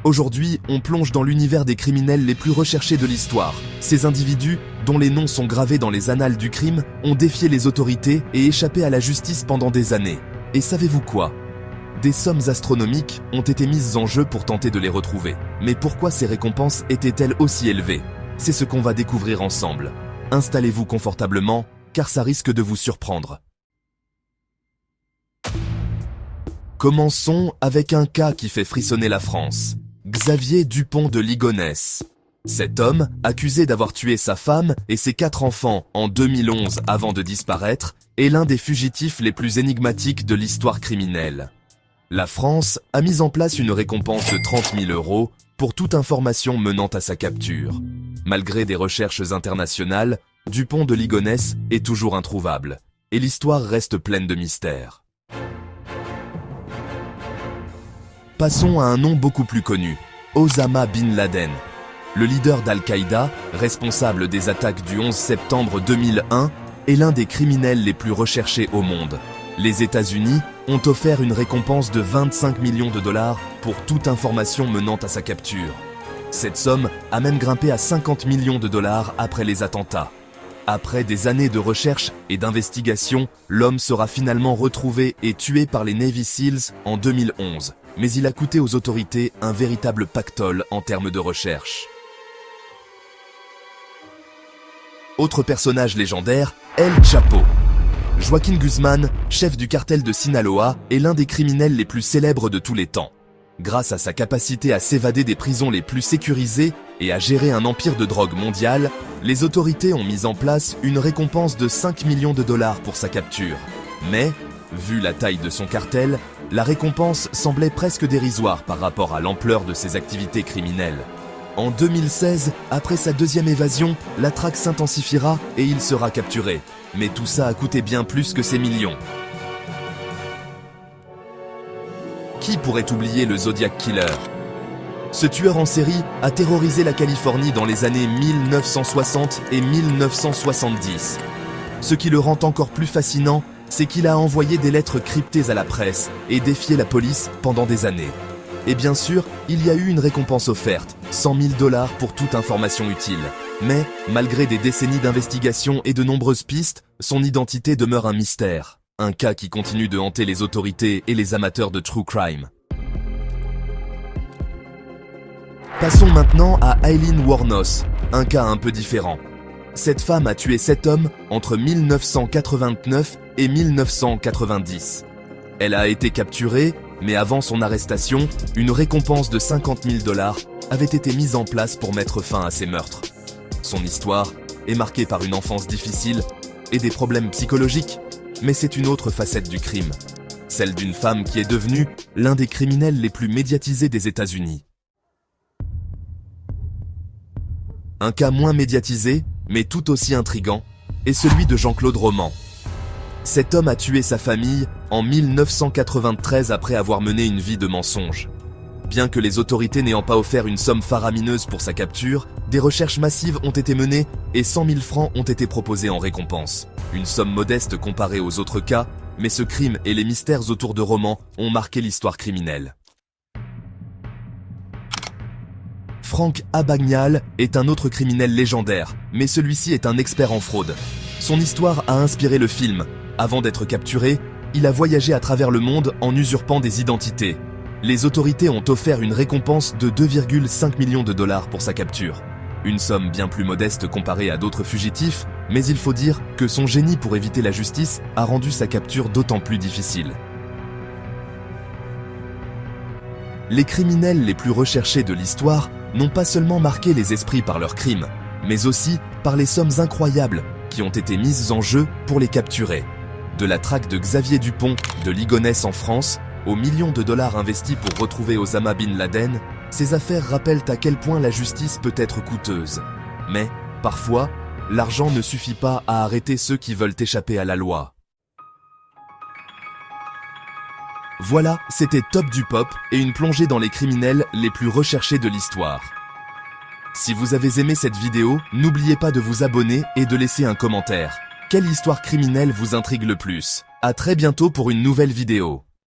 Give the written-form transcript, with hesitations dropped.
Aujourd'hui, on plonge dans l'univers des criminels les plus recherchés de l'histoire. Ces individus, dont les noms sont gravés dans les annales du crime, ont défié les autorités et échappé à la justice pendant des années. Et savez-vous quoi ? Des sommes astronomiques ont été mises en jeu pour tenter de les retrouver. Mais pourquoi ces récompenses étaient-elles aussi élevées ? C'est ce qu'on va découvrir ensemble. Installez-vous confortablement, car ça risque de vous surprendre. Commençons avec un cas qui fait frissonner la France. Xavier Dupont de Ligonnès. Cet homme, accusé d'avoir tué sa femme et ses 4 enfants en 2011 avant de disparaître, est l'un des fugitifs les plus énigmatiques de l'histoire criminelle. La France a mis en place une récompense de 30 000 € pour toute information menant à sa capture. Malgré des recherches internationales, Dupont de Ligonnès est toujours introuvable, et l'histoire reste pleine de mystères. Passons à un nom beaucoup plus connu, Osama Bin Laden. Le leader d'Al-Qaïda, responsable des attaques du 11 septembre 2001, est l'un des criminels les plus recherchés au monde. Les États-Unis ont offert une récompense de 25 millions de dollars pour toute information menant à sa capture. Cette somme a même grimpé à 50 millions de dollars après les attentats. Après des années de recherche et d'investigation, l'homme sera finalement retrouvé et tué par les Navy Seals en 2011. Mais il a coûté aux autorités un véritable pactole en termes de recherche. Autre personnage légendaire, El Chapo. Joaquín Guzmán, chef du cartel de Sinaloa, est l'un des criminels les plus célèbres de tous les temps. Grâce à sa capacité à s'évader des prisons les plus sécurisées et à gérer un empire de drogue mondial, les autorités ont mis en place une récompense de 5 millions de dollars pour sa capture. Mais, vu la taille de son cartel, la récompense semblait presque dérisoire par rapport à l'ampleur de ses activités criminelles. En 2016, après sa deuxième évasion, la traque s'intensifiera et il sera capturé. Mais tout ça a coûté bien plus que ces millions. Qui pourrait oublier le Zodiac Killer ? Ce tueur en série a terrorisé la Californie dans les années 1960 et 1970. Ce qui le rend encore plus fascinant, c'est qu'il a envoyé des lettres cryptées à la presse et défié la police pendant des années. Et bien sûr, il y a eu une récompense offerte, 100 000 $ pour toute information utile. Mais, malgré des décennies d'investigation et de nombreuses pistes, son identité demeure un mystère. Un cas qui continue de hanter les autorités et les amateurs de true crime. Passons maintenant à Aileen Wuornos, un cas un peu différent. Cette femme a tué 7 hommes entre 1989 et 1990. Elle a été capturée, mais avant son arrestation, une récompense de 50 000 $ avait été mise en place pour mettre fin à ces meurtres. Son histoire est marquée par une enfance difficile et des problèmes psychologiques, mais c'est une autre facette du crime, celle d'une femme qui est devenue l'un des criminels les plus médiatisés des États-Unis. Un cas moins médiatisé, mais tout aussi intrigant, est celui de Jean-Claude Roman. Cet homme a tué sa famille en 1993 après avoir mené une vie de mensonge. Bien que les autorités n'ayant pas offert une somme faramineuse pour sa capture, des recherches massives ont été menées et 100 000 francs ont été proposés en récompense. Une somme modeste comparée aux autres cas, mais ce crime et les mystères autour de Roman ont marqué l'histoire criminelle. Frank Abagnale est un autre criminel légendaire, mais celui-ci est un expert en fraude. Son histoire a inspiré le film. Avant d'être capturé, il a voyagé à travers le monde en usurpant des identités. Les autorités ont offert une récompense de 2,5 millions de $ pour sa capture. Une somme bien plus modeste comparée à d'autres fugitifs, mais il faut dire que son génie pour éviter la justice a rendu sa capture d'autant plus difficile. Les criminels les plus recherchés de l'histoire n'ont pas seulement marqué les esprits par leurs crimes, mais aussi par les sommes incroyables qui ont été mises en jeu pour les capturer. De la traque de Xavier Dupont de Ligonnès en France, aux millions de dollars investis pour retrouver Osama Bin Laden, ces affaires rappellent à quel point la justice peut être coûteuse. Mais, parfois, l'argent ne suffit pas à arrêter ceux qui veulent échapper à la loi. Voilà, c'était Top du Pop et une plongée dans les criminels les plus recherchés de l'histoire. Si vous avez aimé cette vidéo, n'oubliez pas de vous abonner et de laisser un commentaire. Quelle histoire criminelle vous intrigue le plus ? À très bientôt pour une nouvelle vidéo.